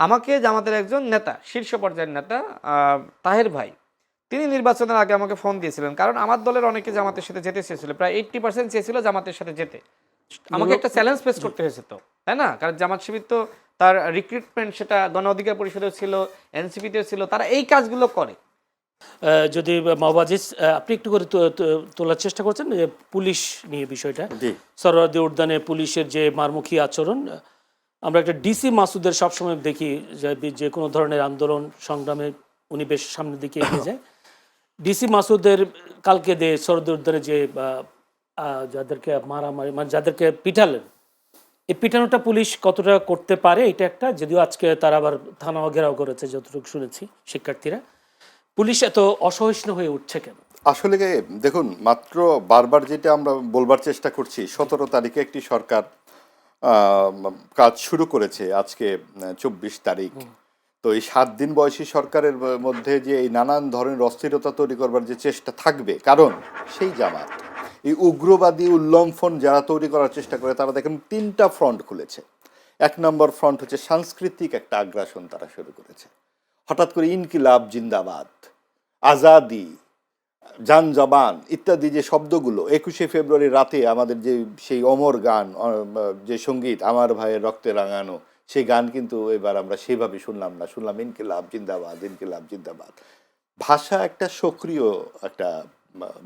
আমাকে জামাতের একজন নেতা, শীর্ষ পর্যায়ের নেতা তাহের ভাই, তিনি নির্বাচনের আগে আমাকে ফোন দিয়েছিলেন। কারণ আমার দলের অনেকে জামাতের সাথে যেতে চেয়েছিল, প্রায় 80% চেয়েছিল জামাতের সাথে যেতে। আমাকে একটা চ্যালেঞ্জ ফেস করতে হয়েছে তো, তাই না? কারণ জামাত শিবির তো তার রিক্রুটমেন্ট সেটা গণ অধিকার পরিষদেও ছিল, এনসিপিতেও ছিল, তারা এই কাজগুলো করে। যদি মাহবাজিজ আপনি একটু করে তোলার চেষ্টা করছেন যে পুলিশ নিয়ে বিষয়টা, সরোয়ার্দী উদ্যানে পুলিশের যে মারমুখী আচরণ, আমরা একটা ডিসি মাসুদের সবসময় দেখি যে কোনো ধরনের আন্দোলন সংগ্রামে উনি বেশ সামনের দিকে এগিয়ে যায়। ডিসি মাসুদের কালকে সরোয়ার্দী উদ্যানে যে যাদেরকে মারামারি মানে যাদেরকে পিটালেন, এই পিটানোটা পুলিশ কতটা করতে পারে এটা একটা, যদিও আজকে তারা আবার থানা ঘেরাও করেছে যতটুকু শুনেছি শিক্ষার্থীরা। পুলিশ এত অসহিষ্ণু হয়ে উঠছে কেন? আসলে দেখুন, মাত্র বারবার যেটা আমরা বলবার চেষ্টা করছি, 17 তারিখে একটি সরকার কাজ শুরু করেছে, আজকে 24 তারিখ। তো এই 7 দিন বয়সী সরকারের মধ্যে যে এই নানান ধরনের অস্থিরতা তৈরি করবার যে চেষ্টা থাকবে, কারণ সেই জামাত এই উগ্রবাদী উল্লম্ফন যারা তৈরি করার চেষ্টা করে, তারা দেখেন 3টা ফ্রন্ট খুলেছে। 1 নম্বর ফ্রন্ট হচ্ছে সাংস্কৃতিক একটা আগ্রাসন তারা শুরু করেছে। হঠাৎ করে ইনকিলাব জিন্দাবাদ, আজাদি, জান জবান ইত্যাদি যে শব্দগুলো 21শে ফেব্রুয়ারি রাতে আমাদের যে সেই অমর গান, যে সঙ্গীত আমার ভাইয়ের রক্তে রাঙানো, সেই গান কিন্তু এবার আমরা সেভাবে শুনলাম না, শুনলাম ইনকিলাব জিন্দাবাদ, ইনকিলাব জিন্দাবাদ। ভাষা একটা সক্রিয় একটা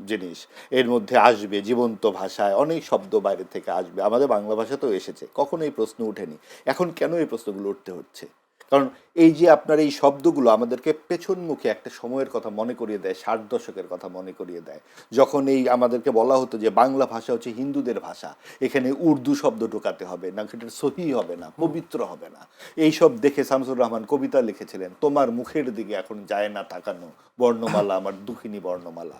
জিনিস, এর মধ্যে আসবে জীবন্ত ভাষায় অনেক শব্দ বাইরে থেকে আসবে, আমাদের বাংলা ভাষাতেও এসেছে, কখনো এই প্রশ্ন ওঠেনি। এখন কেন এই প্রশ্নগুলো উঠতে হচ্ছে? কারণ এই যে আপনার এই শব্দগুলো আমাদেরকে পেছনমুখী একটা সময়ের কথা মনে করিয়ে দেয়, 60 দশকের কথা মনে করিয়ে দেয়, যখন এই আমাদেরকে বলা হতো যে বাংলা ভাষা হচ্ছে হিন্দুদের ভাষা, এখানে উর্দু শব্দ ঢোকাতে হবে না, এটা সহি হবে না, পবিত্র হবে না। এইসব দেখে শামসুর রহমান কবিতা লিখেছিলেন, তোমার মুখের দিকে এখন যায় না তাকানো বর্ণমালা আমার দুঃখিনী বর্ণমালা।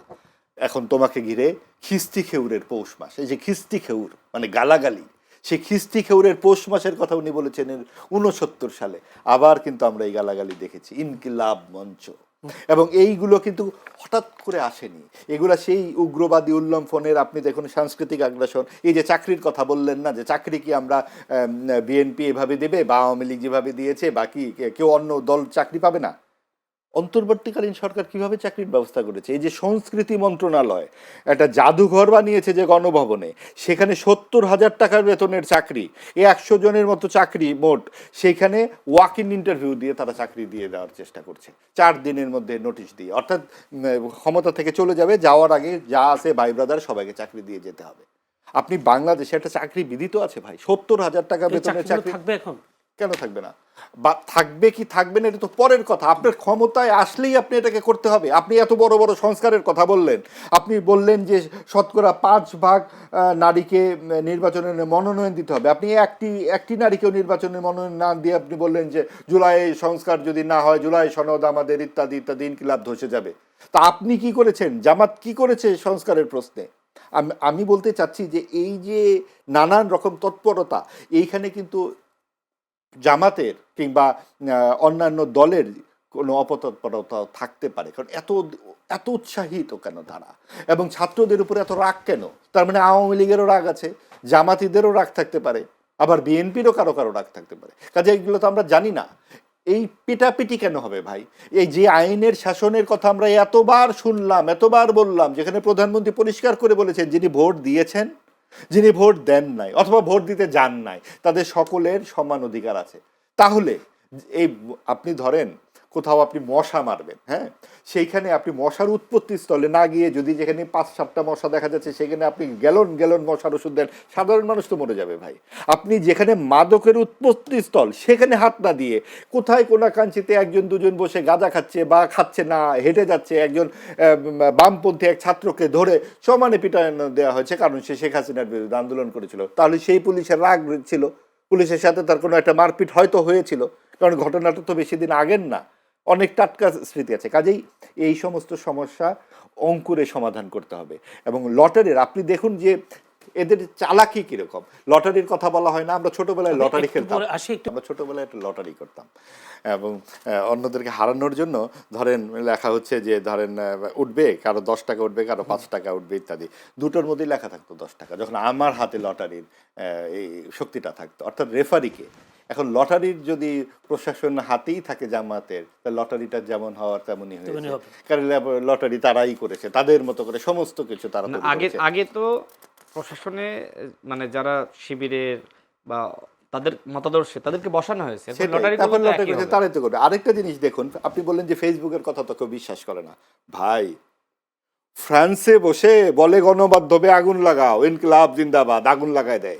এখন তোমাকে ঘিরে খিস্তি খেউরের পৌষ মাস, এই যে খিস্তি খেউর মানে গালাগালি, সেই খিস্তি খেউরের পৌষ মাসের কথা উনি বলেছেন 69 সালে। আবার কিন্তু আমরা এই গালাগালি দেখেছি, ইনকিলাব মঞ্চ। এবং এইগুলো কিন্তু হঠাৎ করে আসেনি, এগুলা সেই উগ্রবাদী উল্লম্ফনের, আপনি দেখুন সাংস্কৃতিক আগ্রাসন। এই যে চাকরির কথা বললেন না, যে চাকরি কি আমরা বিএনপি এভাবে দেবে বা আওয়ামী লীগ যেভাবে দিয়েছে, বাকি কেউ অন্য দল চাকরি পাবে না? অন্তর্বর্তীকালীন সরকার কিভাবে চাকরির ব্যবস্থা করেছে? এই যে সংস্কৃতি মন্ত্রণালয় একটা জাদুঘর বানিয়েছে যে গণভবনে, সেখানে 70,000 টাকার বেতনের চাকরি, 100 জনের মতো চাকরি মোট, সেইখানে ওয়াক ইন ইন্টারভিউ দিয়ে তারা চাকরি দিয়ে দেওয়ার চেষ্টা করছে 4 দিনের মধ্যে নোটিশ দিয়ে, অর্থাৎ ক্ষমতা থেকে চলে যাবে, যাওয়ার আগে যা আছে ভাই ব্রাদার সবাইকে চাকরি দিয়ে যেতে হবে। আপনি বাংলাদেশে একটা চাকরি বিধিত আছে ভাই, 70,000 টাকা বেতনের চাকরি থাকবে এখন? কেন থাকবে না? বা থাকবে কি থাকবে না এটা তো পরের কথা, আপনার ক্ষমতায় আসলেই আপনি এটাকে করতে হবে। আপনি এত বড় বড় সংস্কারের কথা বললেন, আপনি বললেন যে শতকরা 5 ভাগ নারীকে নির্বাচনে মনোনয়ন দিতে হবে, আপনি একটি নারীকেও নির্বাচনে মনোনয়ন না দিয়ে আপনি বললেন যে জুলাই সংস্কার যদি না হয়, জুলাই সনদ আমাদের ইত্যাদি ইত্যাদি, ইনকিলাব ধসে যাবে। তা আপনি কি করেছেন? জামাত কি করেছে সংস্কারের প্রশ্নে? আমি বলতে চাচ্ছি যে এই যে নানান রকম তৎপরতা, এইখানে কিন্তু জামাতের কিংবা অন্যান্য দলের কোনো অপতৎপরতা থাকতে পারে, কারণ এত এত উৎসাহিত কেন তারা, এবং ছাত্রদের উপরে এত রাগ কেন? তার মানে আওয়ামী লীগেরও রাগ আছে, জামাতিদেরও রাগ থাকতে পারে, আবার বিএনপিরও কারো কারো রাগ থাকতে পারে। কাজে এগুলো তো আমরা জানি না। এই পিটাপিটি কেন হবে ভাই? এই যে আইনের শাসনের কথা আমরা এতবার শুনলাম, এতবার বললাম, যেখানে প্রধানমন্ত্রী পরিষ্কার করে বলেছেন যিনি ভোট দিয়েছেন, যিনি ভোট দেন নাই অথবা ভোট দিতে যান নাই, তাদের সকলের সমান অধিকার আছে। তাহলে এই আপনি ধরেন কোথাও আপনি মশা মারবেন, হ্যাঁ, সেইখানে আপনি মশার উৎপত্তি স্থলে না গিয়ে যদি যেখানে 5-7টা মশা দেখা যাচ্ছে সেখানে আপনি গ্যালন গ্যালন মশার ওষুধ দেন, সাধারণ মানুষ তো মরে যাবে ভাই। আপনি যেখানে মাদকের উৎপত্তি স্থল সেখানে হাত না দিয়ে কোথায় কোনাকাঞ্চিতে একজন দুজন বসে গাঁজা খাচ্ছে বা খাচ্ছে না, হেঁটে যাচ্ছে, একজন বামপন্থী এক ছাত্রকে ধরে সমানে পিটানো দেওয়া হয়েছে কারণ সে শেখ হাসিনার বিরুদ্ধে আন্দোলন করেছিল। তাহলে সেই পুলিশের রাগ ছিল, পুলিশের সাথে তার কোনো একটা মারপিট হয়তো হয়েছিল, কারণ ঘটনাটা তো বেশি দিন আগের না, অনেক টাটকা স্মৃতি আছে। কাজেই এই সমস্ত সমস্যা অঙ্কুরে সমাধান করতে হবে। এবং লটারির আপনি দেখুন যে এদের চালাকি কিরকম, লটারির কথা বলা হয় না, আমরা ছোটবেলায় লটারি খেলতাম, আমরা ছোটবেলায় একটা লটারি করতাম এবং অন্যদেরকে হারানোর জন্য ধরেন লেখা হচ্ছে যে ধরেন উঠবে, কারো 10 টাকা উঠবে, কারো 5 টাকা উঠবে ইত্যাদি, দুটোর মধ্যেই লেখা থাকতো 10 টাকা, যখন আমার হাতে লটারির এই শক্তিটা থাকতো, অর্থাৎ রেফারিকে এখন লটারির যদি প্রশাসন হাতেই থাকে জামাতের, তাহলে লটারিটা যেমন হওয়ার তেমনই হয়েছে। হবে। কারণ লটারি তারাই করেছে, তাদের মতো করে সমস্ত কিছু তারা না, তৈরি আগে করেছে। আগে তো প্রশাসনে মানে যারা শিবিরের বা তাদের মতাদর্শে তাদেরকে বসানো হয়েছে, এখন সেটাই, লটারি তারপর করলে তো লটারি একই করেছে, হবে। তারাই তো করবে। আরেকটা জিনিস দেখুন, আপনি বললেন যে ফেসবুকের কথা তো কেউ বিশ্বাস করে না। ভাই, ফ্রান্সে বসে বলে গণমাধ্যমে আগুন লাগাও, ইনকিলাব জিন্দাবাদ, আগুন লাগায় দেয়।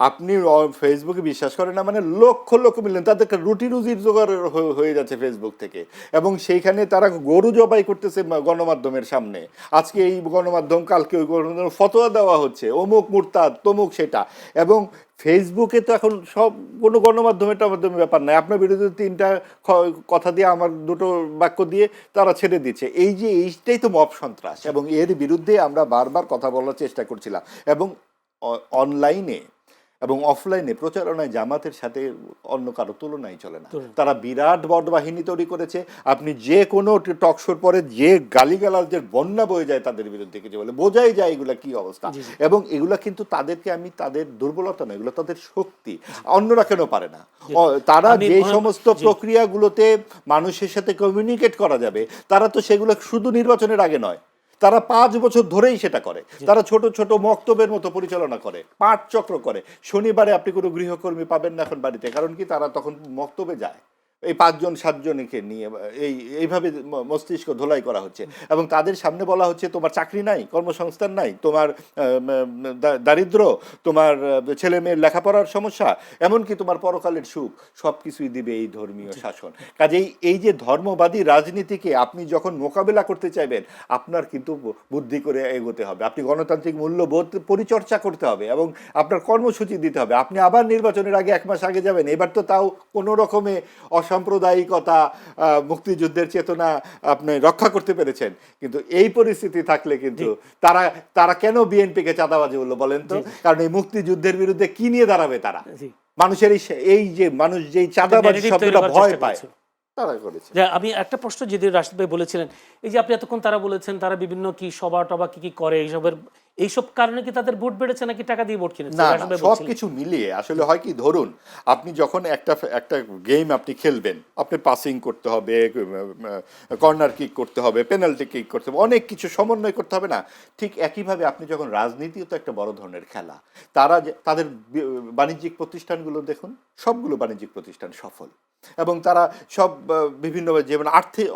আপনি ফেসবুকে বিশ্বাস করেন না, মানে লক্ষ লক্ষ মিলিয়ন, তাদেরকে রুটি রুজির জোগাড় হয়ে যাচ্ছে ফেসবুক থেকে, এবং সেইখানে তারা গরু জবাই করতেছে গণমাধ্যমের সামনে। আজকে এই গণমাধ্যম, কালকে ওই গণমাধ্যম, ফতোয়া দেওয়া হচ্ছে অমুক মুরতাদ তমুক সেটা। এবং ফেসবুকে তো এখন সব কোনো গণমাধ্যমের মাধ্যমে ব্যাপার নাই, আপনার বিরুদ্ধে 3টা কথা দিয়ে, আমার 2টো বাক্য দিয়ে তারা ছেড়ে দিচ্ছে। এই যে এইটাই তো মব সন্ত্রাস, এবং এর বিরুদ্ধে আমরা বারবার কথা বলার চেষ্টা করছিলাম। এবং অনলাইনে এবং অফলাইনে প্রচারণায় জামাতের সাথে অন্য কারো তুলনাই চলে না। তারা বিরাট বড় বাহিনী তৈরি করেছে। আপনি যে কোনো টক শোর পরে যে গালিগালাজের বন্যা বয়ে যায় তাদের বিরুদ্ধে, কিছু বলে বোঝাই যায় এগুলা কি অবস্থা। এবং এগুলা কিন্তু তাদেরকে, আমি তাদের দুর্বলতা নয়, এগুলো তাদের শক্তি, অন্যরা কেন পারে না। তারা যে সমস্ত প্রক্রিয়াগুলোতে মানুষের সাথে কমিউনিকেট করা যাবে, তারা তো সেগুলো শুধু নির্বাচনের আগে নয়, তারা 5 বছর ধরেই সেটা করে। তারা ছোট ছোট মক্তবের মতো পরিচালনা করে, পাঠ চক্র করে। শনিবারে আপনি কোনো গৃহকর্মী পাবেন না এখন বাড়িতে, কারণ কি তারা তখন মক্তবে যায়। এই 5জন 7জনকে নিয়ে এইভাবে মস্তিষ্ক ধোলাই করা হচ্ছে, এবং তাদের সামনে বলা হচ্ছে তোমার চাকরি নাই, কর্মসংস্থান নাই, তোমার দারিদ্র, তোমার ছেলে মেয়ের লেখাপড়ার সমস্যা, এমনকি তোমার পরকালের সুখ, সব কিছুই দিবে এই ধর্মীয় শাসন। কাজেই এই যে ধর্মবাদী রাজনীতিকে আপনি যখন মোকাবেলা করতে চাইবেন, আপনার কিন্তু বুদ্ধি করে এগোতে হবে, আপনি গণতান্ত্রিক মূল্যবোধ পরিচর্চা করতে হবে, এবং আপনার কর্মসূচি দিতে হবে। আপনি আবার নির্বাচনের আগে 1 মাস আগে যাবেন, এবার তো তাও কোনো রকমে সাম্প্রদায়িকতা, মুক্তিযুদ্ধের চেতনা আপনি রক্ষা করতে পেরেছেন। কিন্তু এই পরিস্থিতি থাকলে কিন্তু তারা কেন বিএনপিকে চাঁদাবাজি বললো বলেন তো? কারণ এই মুক্তিযুদ্ধের বিরুদ্ধে কি নিয়ে দাঁড়াবে তারা? মানুষের এই যে মানুষ যেই চাঁদাবাজি শব্দটা ভয় পায়, তারা করেছে। আমি একটা প্রশ্ন যদি রাশিদ ভাই বলেছিলেন, এই যে আপনি এতক্ষণ তারা বলেছেন তারা বিভিন্ন কি সভা টভা কি করে, এইসব কারণে কি তাদের ভোট বেড়েছে নাকি টাকা দিয়ে ভোট কিনেছে? না, সব কিছু মিলিয়ে আসলে হয় কি, ধরুন আপনি যখন একটা গেম আপনি খেলবেন, আপনি পাসিং করতে হবে, কর্নার কিক করতে হবে, পেনাল্টি কিক করতে হবে, অনেক কিছু সমন্বয় করতে হবে না? ঠিক একইভাবে আপনি যখন, রাজনীতিও তো একটা বড় ধরনের খেলা। তাদের বাণিজ্যিক প্রতিষ্ঠানগুলো দেখুন, সবগুলো বাণিজ্যিক প্রতিষ্ঠান সফল, এবং তারা সব বিভিন্নভাবে, যেমন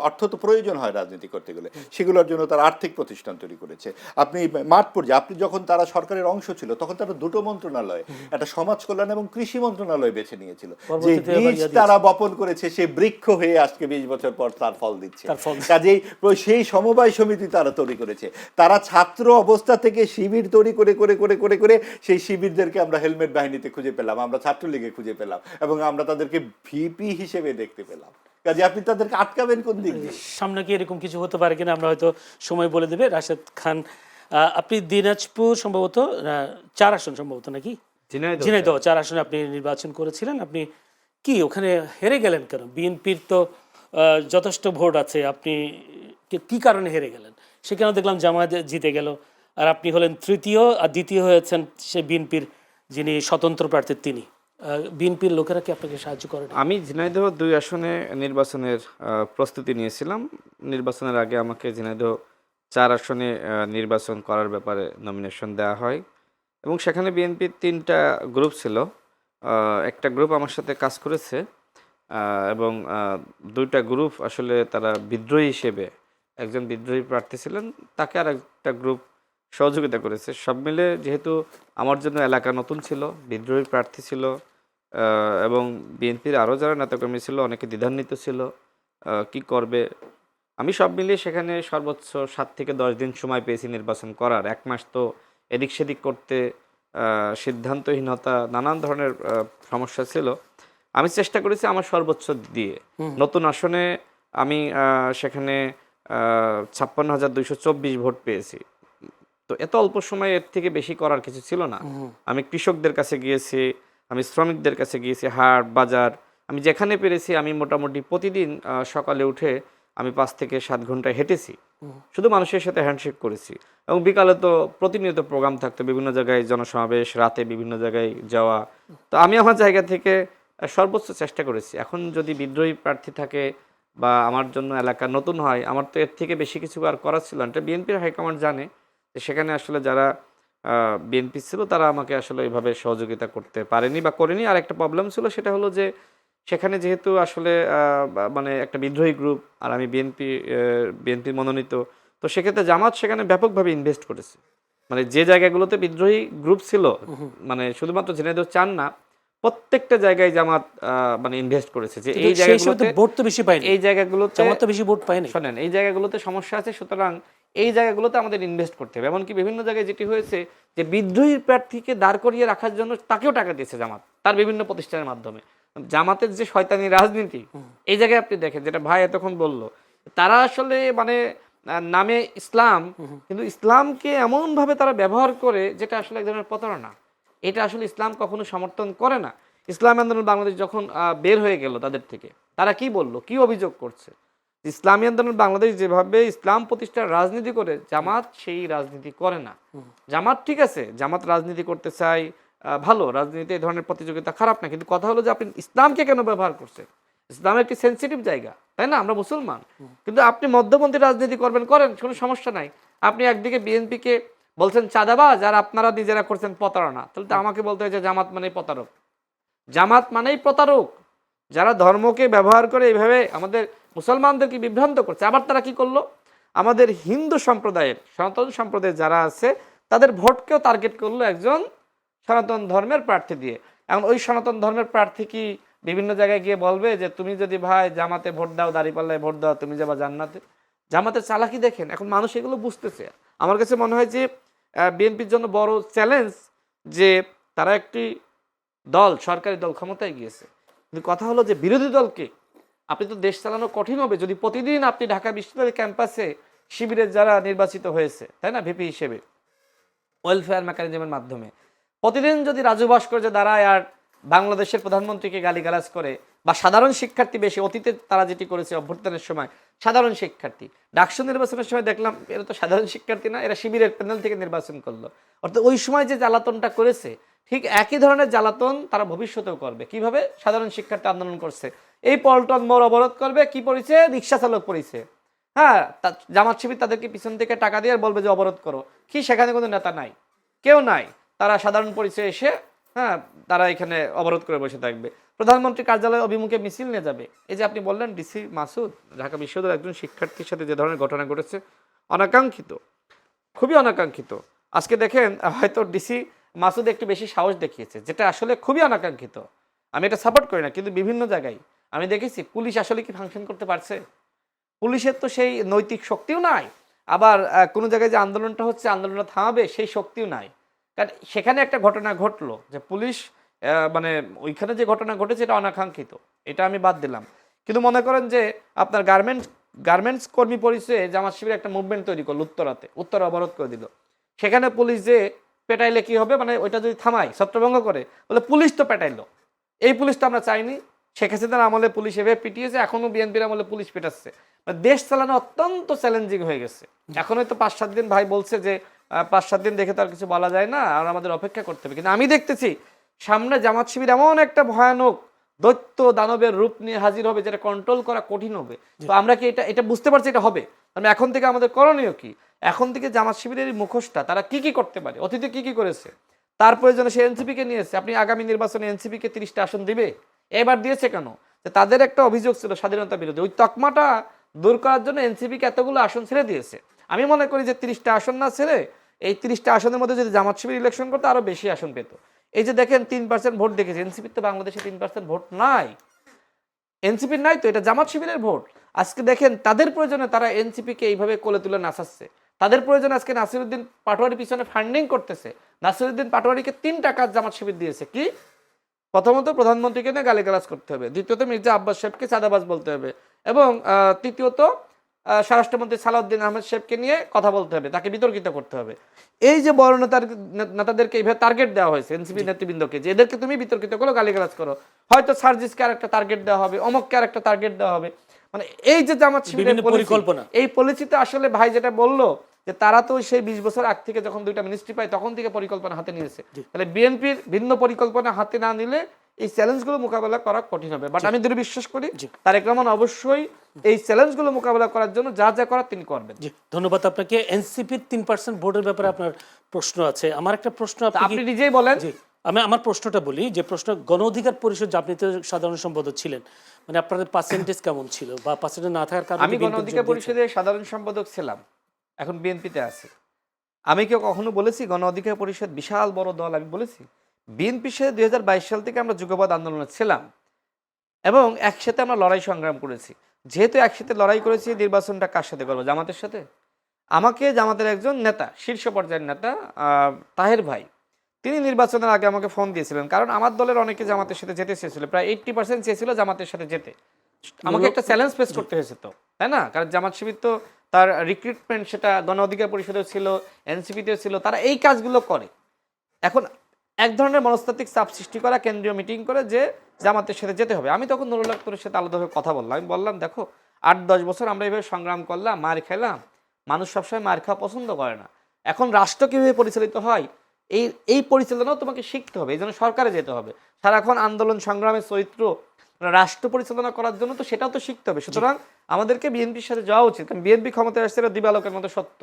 অর্থ তো প্রয়োজন হয় রাজনীতি করতে গেলে, সেগুলোর জন্য তারা আর্থিক প্রতিষ্ঠান তৈরি করেছে। আপনি মাঠ পর্যায়ে, আপনি যখন তারা সরকারের অংশ ছিল, তখন তারা 2টো মন্ত্রণালয়, একটা সমাজ কল্যাণ এবং কৃষি মন্ত্রণালয় বেছে নিয়েছিল। যে বীজ তারা বপন করেছে, সে বৃক্ষ হয়ে আজকে 20 বছর পর তার ফল দিচ্ছে। কাজেই সেই সমবায় সমিতি তারা তৈরি করেছে। তারা ছাত্র অবস্থা থেকে শিবির তৈরি করে করে করে করে করে সেই শিবিরদেরকে আমরা হেলমেট বাহিনীতে খুঁজে পেলাম, আমরা ছাত্রলীগে খুঁজে পেলাম, এবং আমরা তাদেরকে ভিপি হিসেবে দেখতে পেলাম। কাজে আপনি তাদেরকে আটকাবেন কোন দিক দিয়ে? সামনে কি এরকম কিছু হতে পারে কিনা আমরা হয়তো সময় বলে দেবে। রাশেদ খান, আপনি দিনাজপুর সম্ভবত 4 আসন সম্ভবত নাকি? ঝিনাইদহ 4 আসনে আপনি নির্বাচন করেছিলেন। আপনি কি ওখানে হেরে গেলেন কেন? বিএনপির তো যথেষ্ট ভোট আছে, আপনি কি কারণে হেরে গেলেন? সেখানে দেখলাম জামায়াত জিতে গেল, আর আপনি হলেন তৃতীয়, আর দ্বিতীয় হয়েছেন সে বিএনপির যিনি স্বতন্ত্র প্রার্থী তিনি। বিএনপির লোকেরা কি আপনাকে সাহায্য করেন? আমি ঝিনাইদহ 2 আসনে নির্বাচনের প্রস্তুতি নিয়েছিলাম। নির্বাচনের আগে আমাকে ঝিনাইদহ 4 আসনে নির্বাচন করার ব্যাপারে নমিনেশন দেওয়া হয়, এবং সেখানে বিএনপির 3টা গ্রুপ ছিল। একটা গ্রুপ আমার সাথে কাজ করেছে, এবং 2টা গ্রুপ আসলে তারা বিদ্রোহী হিসেবে, একজন বিদ্রোহী প্রার্থী ছিলেন, তাকে আর একটা গ্রুপ সহযোগিতা করেছে। সব মিলে যেহেতু আমার জন্য এলাকা নতুন ছিল, বিদ্রোহী প্রার্থী ছিল, এবং বিএনপির আরও যারা নেতাকর্মী ছিল অনেকে দ্বিধান্বিত ছিল কি করবে। আমি সব মিলিয়ে সেখানে সর্বোচ্চ 7 থেকে 10 দিন সময় পেয়েছি নির্বাচন করার। 1 মাস তো এদিক সেদিক করতে, সিদ্ধান্তহীনতা, নানান ধরনের সমস্যা ছিল। আমি চেষ্টা করেছি আমার সর্বোচ্চ দিয়ে। নতুন আসনে আমি সেখানে 56,224 ভোট পেয়েছি। তো এত অল্প সময়ে এর থেকে বেশি করার কিছু ছিল না। আমি কৃষকদের কাছে গিয়েছি, আমি শ্রমিকদের কাছে গিয়েছি, হাট বাজার, আমি যেখানে পেরেছি আমি মোটামুটি প্রতিদিন সকালে উঠে আমি 5 থেকে 7 ঘন্টা হেঁটেছি, শুধু মানুষের সাথে হ্যান্ডশেক করেছি। এবং বিকালে তো প্রতিনিয়ত প্রোগ্রাম থাকতো, বিভিন্ন জায়গায় জনসমাবেশ, রাতে বিভিন্ন জায়গায় যাওয়া। তো আমি আমার জায়গা থেকে সর্বোচ্চ চেষ্টা করেছি। এখন যদি বিদ্রোহী প্রার্থী থাকে বা আমার জন্য এলাকা নতুন হয়, আমার তো এর থেকে বেশি কিছু আর করার ছিল না। এটা বিএনপির হাইকমান্ড জানে যে সেখানে আসলে যারা বিএনপি ছিল তারা আমাকে আসলে এইভাবে সহযোগিতা করতে পারেনি বা করেনি। আর একটা প্রবলেম ছিল, সেটা হলো যে সেখানে যেহেতু আসলে মানে একটা বিদ্রোহী গ্রুপ আর আমি বিএনপির মনোনীত, তো সেক্ষেত্রে জামাত সেখানে ব্যাপকভাবে ইনভেস্ট করেছে। মানে যে জায়গাগুলোতে বিদ্রোহী গ্রুপ ছিল, মানে শুধুমাত্র ঝিনাইদহ চান না, প্রত্যেকটা জায়গায় জামাত মানে ইনভেস্ট করেছে যে এই সেই হিসেবে তো জায়গাগুলোতে ভোট তো বেশি পায়নি, এই জায়গাগুলোতে জামাত তো বেশি ভোট পায়নি। শোনেন, এই জায়গাগুলোতে সমস্যা আছে, সুতরাং এই জায়গাগুলোতে আমাদের ইনভেস্ট করতে হবে। এমনকি বিভিন্ন জায়গায় যেটি হয়েছে যে বিদ্রোহী প্রার্থীকে দাঁড় করিয়ে রাখার জন্য তাকেও টাকা দিয়েছে জামাত, তার বিভিন্ন প্রতিষ্ঠানের মাধ্যমে। জামাতের যে শয়তানি রাজনীতি, এই জায়গায় আপনি দেখেন, যেটা ভাই এতক্ষণ বলল, তারা আসলে মানে নামে ইসলাম, কিন্তু ইসলামকে এমনভাবে তারা ব্যবহার করে যেটা আসলে এক ধরনের প্রতারণা। এটা আসলে ইসলাম কখনো সমর্থন করে না। ইসলাম আন্দোলন বাংলাদেশ যখন বের হয়ে গেল তাদের থেকে, তারা কি বলল, কি অভিযোগ করছে? ইসলামী আন্দোলন বাংলাদেশ যেভাবে ইসলাম প্রতিষ্ঠার রাজনীতি করে, জামাত সেই রাজনীতি করে না। জামাত ঠিক আছে, জামাত রাজনীতি করতে চাই, ভালো, রাজনীতিতে এই ধরনের প্রতিযোগিতা খারাপ না, কিন্তু কথা হলো যে আপনি ইসলামকে কেন ব্যবহার করছেন? ইসলাম একটি সেন্সিটিভ জায়গা, তাই না? আমরা মুসলমান, কিন্তু আপনি মধ্যপন্থী রাজনীতি করবেন, করেন, কোনো সমস্যা নাই। আপনি একদিকে বিএনপিকে বলছেন চাঁদাবাজ, আর আপনারা নিজেরা করছেন প্রতারণা, তাহলে তো আমাকে বলতে হয় যে জামাত মানেই প্রতারক। জামাত মানেই প্রতারক, যারা ধর্মকে ব্যবহার করে এইভাবে আমাদের মুসলমানদেরকে বিভ্রান্ত করছে। আবার তারা কি করলো, আমাদের হিন্দু সম্প্রদায়ের, সনাতন সম্প্রদায়ের যারা আছে তাদের ভোটকেও টার্গেট করলো একজন সনাতন ধর্মের প্রার্থী দিয়ে। এখন ওই সনাতন ধর্মের প্রার্থী কি বিভিন্ন জায়গায় গিয়ে বলবে যে তুমি যদি ভাই জামাতে ভোট দাও, দাঁড়িপাল্লায় ভোট দাও, তুমি যাবা জান্নাতে? জামাতের চালাকি দেখেন, এখন মানুষ এগুলো বুঝতেছে। আমার কাছে মনে হয় যে বিএনপির জন্য বড় চ্যালেঞ্জ যে তারা একটি দল, সরকারি দল, ক্ষমতায় গিয়েছে, কিন্তু কথা হলো যে বিরোধী দলকে আপনি তো দেশ চালানো কঠিন হবে যদি প্রতিদিন আপনি ঢাকা বিশ্ববিদ্যালয় ক্যাম্পাসে শিবিরের যারা নির্বাচিত হয়েছে, তাই না, ভিপি হিসেবে ওয়েলফেয়ার মেকানিজমের মাধ্যমে প্রতিদিন যদি রাজু ভাস্কর্য দাঁড়ায় আর বাংলাদেশের প্রধানমন্ত্রীকে গালিগালাজ করে, বা সাধারণ শিক্ষার্থী বেশি, অতীতে তারা যেটি করেছে অভ্যুত্থানের সময় সাধারণ শিক্ষার্থী, ডাকসু নির্বাচনের সময় দেখলাম এরা তো সাধারণ শিক্ষার্থী না, এরা শিবিরের প্যানেল থেকে নির্বাচন করলো। অর্থাৎ ওই সময় যে জ্বালাতনটা করেছে, ঠিক একই ধরনের জ্বালাতন তারা ভবিষ্যতেও করবে। কিভাবে? সাধারণ শিক্ষার্থী আন্দোলন করছে, এই পল্টন মোড় অবরোধ করবে, কি পরিছে, রিক্সা চালক পরিছে, হ্যাঁ, জামাত শিবির তাদেরকে পিছন থেকে টাকা দিয়ে বলবে যে অবরোধ করো, কি সেখানে কোনো নেতা নাই, কেউ নাই, তারা সাধারণ পরিচয় এসে, হ্যাঁ, তারা এখানে অবরোধ করে বসে থাকবে, প্রধানমন্ত্রী কার্যালয় অভিমুখে মিছিল নিয়ে যাবে। এই যে আপনি বললেন ডিসি মাসুদ, ঢাকা বিশ্ববিদ্যালয়ের একজন শিক্ষার্থীর সাথে যে ধরনের ঘটনা ঘটেছে, অনাকাঙ্ক্ষিত, খুবই অনাকাঙ্ক্ষিত। আজকে দেখেন হয়তো ডিসি মাসুদ একটু বেশি সাহস দেখিয়েছে, যেটা আসলে খুবই অনাকাঙ্ক্ষিত। আমি এটা সাপোর্ট করি না, কিন্তু বিভিন্ন জায়গায় আমি দেখেছি পুলিশ আসলে কি ফাংশন করতে পারছে? পুলিশের তো সেই নৈতিক শক্তিও নাই, আবার কোনো জায়গায় যে আন্দোলনটা হচ্ছে, আন্দোলনটা থামাবে সেই শক্তিও নাই। কারণ সেখানে একটা ঘটনা ঘটলো যে পুলিশ মানে ওইখানে যে ঘটনা ঘটেছে এটা অনাকাঙ্ক্ষিত, এটা আমি বাদ দিলাম, কিন্তু মনে করেন যে আপনার গার্মেন্টস কর্মী পরিচয়ে জামাত শিবির একটা মুভমেন্ট তৈরি করলো উত্তরা অবরোধ করে দিল, সেখানে পুলিশ যে পেটাইলে কি হবে, মানে ওইটা যদি থামায়, ছত্রভঙ্গ করে, বলে পুলিশ তো পেটাইলো। এই পুলিশ তো আমরা চাইনি। শেখ হাসিনার আমলে পুলিশ এভাবে পিটিয়েছে, এখনো বিএনপির আমলে পুলিশ পেটাচ্ছে। দেশ চালানো অত্যন্ত চ্যালেঞ্জিং হয়ে গেছে। এখন হয়তো 5-7 দিন ভাই বলছে যে 5-7 দিন দেখে তো আর কিছু বলা যায় না, আর আমাদের অপেক্ষা করতে হবে, কিন্তু আমি দেখতেছি সামনে জামাত শিবির এমন একটা ভয়ানক দৈত্য দানবের রূপ নিয়ে হাজির হবে, যেটা কন্ট্রোল করা কঠিন হবে। তো আমরা কি এটা বুঝতে পারছি এটা হবে? মানে এখন থেকে আমাদের করণীয় কি? এখন থেকে জামাত শিবিরের মুখোশটা তারা কি কি করতে পারে, অতীতে কি কি করেছে, তার প্রয়োজনে সে এনসিপিকে নিয়েছে। আপনি আগামী নির্বাচনে এনসিপিকে 30টা আসন দিবে, এবার দিয়েছে কেন? যে তাদের একটা অভিযোগ ছিল স্বাধীনতা বিরোধী, ওই তকমাটা দূর করার জন্য এনসিপিকে এতগুলো আসন ছেড়ে দিয়েছে। আমি মনে করি যে 30টা আসন না ছেড়ে এই 30টা আসনের মধ্যে যদি জামাত শিবির ইলেকশন করতো আরো বেশি আসন পেত। এই যে দেখেন 3% ভোট দেখেছে, এনসিপির তো বাংলাদেশে 3% ভোট নাই, এনসিপির নাই, তো এটা জামাত শিবিরের ভোট। আজকে দেখেন তাদের প্রয়োজনে তারা এনসিপিকে এইভাবে কোলে তুলে নাচাচ্ছে, তাদের প্রয়োজনে আজকে নাসিরউদ্দিন পাটোয়ারির পিছনে ফান্ডিং করতেছে। নাসিরউদ্দিন পাটোয়ারিকে 3টা কাজ জামাত শিবির দিয়েছে। কি? প্রথমত প্রধানমন্ত্রীকে নিয়ে গালিগালাজ করতে হবে, দ্বিতীয়ত মির্জা আব্বাস সাহেবকে চাঁদাবাজ বলতে হবে, এবং তৃতীয়ত স্বরাষ্ট্রমন্ত্রী সালাউদ্দিন আহমেদ সাহেবকে নিয়ে কথা বলতে হবে, তাকে বিতর্কিত করতে হবে। এই যে বড় নেতাদেরকে এইভাবে টার্গেট দেওয়া হয়েছে এনসিপি নেতৃবৃন্দকে, যে এদেরকে তুমি বিতর্কিত করো, গালিগালাজ করো, হয়তো সার্জিসকে আর একটা টার্গেট দেওয়া হবে, অমককে আর একটা টার্গেট দেওয়া হবে। মানে এই যে জামাত শিবিরের পরিকল্পনা, এই পলিসিতে আসলে ভাই যেটা বললো যে তারা তো সেই 20 বছর আগ থেকে যখন 2টা মিনিস্ট্রি পায় তখন থেকে পরিকল্পনা হাতে নিয়েছে। তাহলে বিএনপির ভিন্ন পরিকল্পনা হাতে না নিলে এই চ্যালেঞ্জগুলো মোকাবেলা করা কঠিন হবে। বাট আমি দৃঢ় বিশ্বাস করি তারেক রহমান অবশ্যই এই চ্যালেঞ্জগুলো মোকাবেলা করার জন্য যা যা করার তিনি করবেন। জি, ধন্যবাদ আপনাকে। এনসিপির 3% ভোটের ব্যাপারে আপনার প্রশ্ন আছে, আমার একটা প্রশ্ন আপনি নিজেই বলেন। জি, আমি আমার প্রশ্নটা বলি, যে প্রশ্ন গণ অধিকার পরিষদ, আপনি তো সাধারণ সম্পাদক ছিলেন, মানে আপনাদের পার্সেন্টেজ কেমন ছিল বা পার্সেন্টেজ না থাকার কারণে? আমি গণ অধিকার পরিষদের সাধারণ সম্পাদক ছিলাম, এখন বিএনপিতে আছি। আমি কেউ কখনো বলেছি গণ অধিকার পরিষদ বিশাল বড় দল? আমি বলেছি বিএনপির সাথে 2022 সাল থেকে আমরা যুগপৎ আন্দোলনে ছিলাম এবং একসাথে আমরা লড়াই সংগ্রাম করেছি। যেহেতু একসাথে লড়াই করেছি, নির্বাচনটা কার সাথে করবো? জামাতের সাথে। আমাকে জামাতের একজন নেতা, শীর্ষ পর্যায়ের নেতা তাহের ভাই, তিনি নির্বাচনের আগে আমাকে ফোন দিয়েছিলেন, কারণ আমার দলের অনেকে জামাতের সাথে যেতে চেয়েছিল, প্রায় 80% চেয়েছিল জামাতের সাথে যেতে। আমাকে একটা চ্যালেঞ্জ ফেস করতে হয়েছে, তো তাই না? কারণ জামাত শিবির তো তার রিক্রুটমেন্ট সেটা গণ অধিকার পরিষদেও ছিল, এনসিপিতেও ছিল, তারা এই কাজগুলো করে। এখন এক ধরনের মনস্তাত্ত্বিক চাপ সৃষ্টি করা, কেন্দ্রীয় মিটিং করে যে জামাতের সাথে যেতে হবে। আমি তখন নুরুল আক্তারের সাথে আলাদাভাবে কথা বললাম। আমি বললাম, দেখো 8-10 বছর আমরা এইভাবে সংগ্রাম করলাম, মার খেলাম, মানুষ সবসময় মার খাওয়া পছন্দ করে না। এখন রাষ্ট্র কীভাবে পরিচালিত হয় এই পরিচালনাও তোমাকে শিখতে হবে, এই জন্য সরকারে যেতে হবে। সারাক্ষণ আন্দোলন সংগ্রামের চরিত্র রাষ্ট্র পরিচালনা করার জন্য তো সেটাও তো শিখতে হবে। সুতরাং আমাদেরকে বিএনপির সাথে যাওয়া উচিত, কারণ বিএনপি ক্ষমতায় আসছে, এটা দিবালোকের মতো সত্য।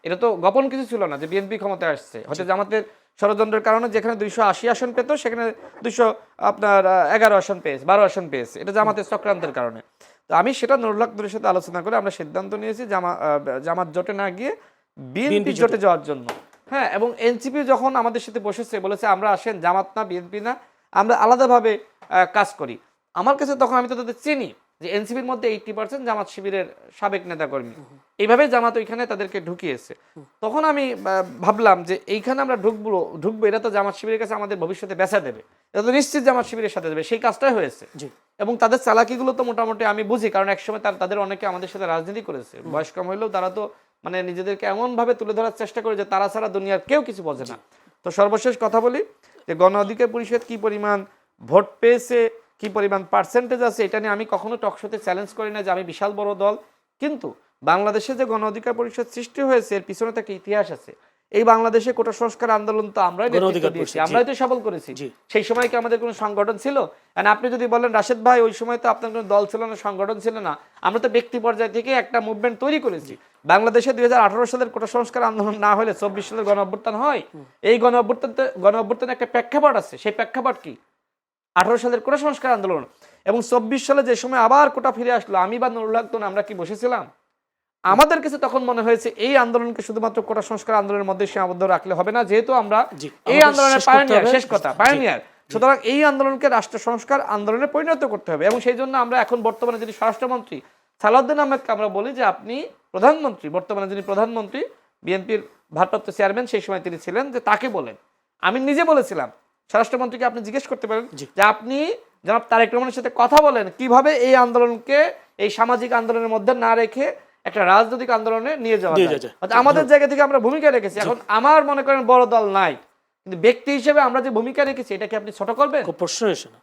এটা তো গোপন কিছু ছিল না যে বিএনপি ক্ষমতায় আসছে। হয়তো জামাতের ষড়যন্ত্রের কারণে যেখানে 280 আসন পেত সেখানে 211 আসন পেয়েছে, 12 আসন পেয়েছে, এটা জামাতের চক্রান্তের কারণে। তো আমি সেটা নুরুল হকের সাথে আলোচনা করে আমরা সিদ্ধান্ত নিয়েছি জামাত জোটে না গিয়ে বিএনপি জোটে যাওয়ার জন্য। হ্যাঁ, এবং এনসিপি যখন আমাদের সাথে বসেছে, বলেছে আমরা আসেন, জামাত না বিএনপি না, আমরা আলাদাভাবে কাজ করি। আমার কাছে তখন, আমি তো তাদের চিনি যে এনসিপির মধ্যে 80% জামাত শিবিরের সাবেক নেতাকর্মী, এইভাবে জামাত ওইখানে তাদেরকে ঢুকিয়েছে। তখন আমি ভাবলাম যে এইখানে আমরা ঢুকবো, এটা তো জামাত শিবিরের কাছে আমাদের ভবিষ্যতে বেচা দেবে, এটা তো নিশ্চিত জামাত শিবিরের সাথে দেবে। সেই কাজটাই হয়েছে। এবং তাদের চালাকিগুলো তো মোটামুটি আমি বুঝি, কারণ একসময় তাদের অনেকে আমাদের সাথে রাজনীতি করেছে, বয়স কম হইলেও তারা তো মানে নিজেদেরকে এমনভাবে তুলে ধরার চেষ্টা করে যে তারা ছাড়া দুনিয়ার কেউ কিছু বোঝে না। তো সর্বশেষ কথা বলি যে গণ অধিকার পরিষদ কি পরিমাণ ভোট পেয়েছে, কি পরিমাণ পার্সেন্টেজ আছে, এটা নিয়ে আমি কখনো টকশোতে চ্যালেঞ্জ করি না যে আমি বিশাল বড় দল। কিন্তু বাংলাদেশে যে গণ অধিকার পরিষদ সৃষ্টি হয়েছে, এর পিছনে তো একটা ইতিহাস আছে। এই বাংলাদেশে কোটা সংস্কার আন্দোলন তো আমরাই নেতৃত্ব দিয়েছি, আমরাই তো সফল করেছি। সেই সময় কি আমাদের কোনো সংগঠন ছিল? আপনি যদি বলেন রাশেদ ভাই ওই সময় তো আপনার কোনো দল ছিল না, সংগঠন ছিল না, আমরা তো ব্যক্তি পর্যায় থেকে একটা মুভমেন্ট তৈরি করেছি। বাংলাদেশে 2018 সালের কোটা সংস্কার আন্দোলন না হলে 24 সালের গণ অভ্যুত্থান হয়। এই গণ অভ্যুত্থানে একটা প্রেক্ষাপট আছে। সেই প্রেক্ষাপট কি? 18 সালের কোটা সংস্কার আন্দোলন। এবং 24 সালে যে সময় আবার কোটা ফিরে আসলো, আমি বা নুরুল হক আমরা কি বসেছিলাম? আমাদের কাছে তখন মনে হয়েছে এই আন্দোলনকে শুধুমাত্র কোটা সংস্কার আন্দোলনের মধ্যে সীমাবদ্ধ রাখলে হবে না, যেহেতু আমরা এই আন্দোলনের পায়োনিয়ার, শেষ কথা পায়োনিয়ার। সুতরাং এই আন্দোলনকে রাষ্ট্র সংস্কার আন্দোলনে পরিণত করতে হবে। এবং সেই জন্য আমরা এখন বর্তমানে যিনি স্বরাষ্ট্রমন্ত্রী সালাউদ্দিন আহমেদকে আমরা বলি যে আপনি প্রধানমন্ত্রী, বর্তমানে যিনি প্রধানমন্ত্রী, বিএনপির ভারপ্রাপ্ত চেয়ারম্যান সেই সময় তিনি ছিলেন, যে তাকে বলেন। আমি নিজে বলেছিলাম স্বরাষ্ট্রমন্ত্রীকে, আপনি জিজ্ঞেস করতে পারেন যে আপনি জনাব তারেক রহমানের সাথে কথা বলেন কিভাবে এই আন্দোলনকে এই সামাজিক আন্দোলনের মধ্যে না রেখে একটা রাজনৈতিক আন্দোলনে নিয়ে যাওয়া যায়। আমাদের জায়গা থেকে আমরা ভূমিকা রেখেছি। এখন আমার মনে করেন বড় দল নাই, কিন্তু ব্যক্তি হিসেবে আমরা যে ভূমিকা রেখেছি, এটাকে আপনি ছোট করবেন? প্রশ্ন এসে না।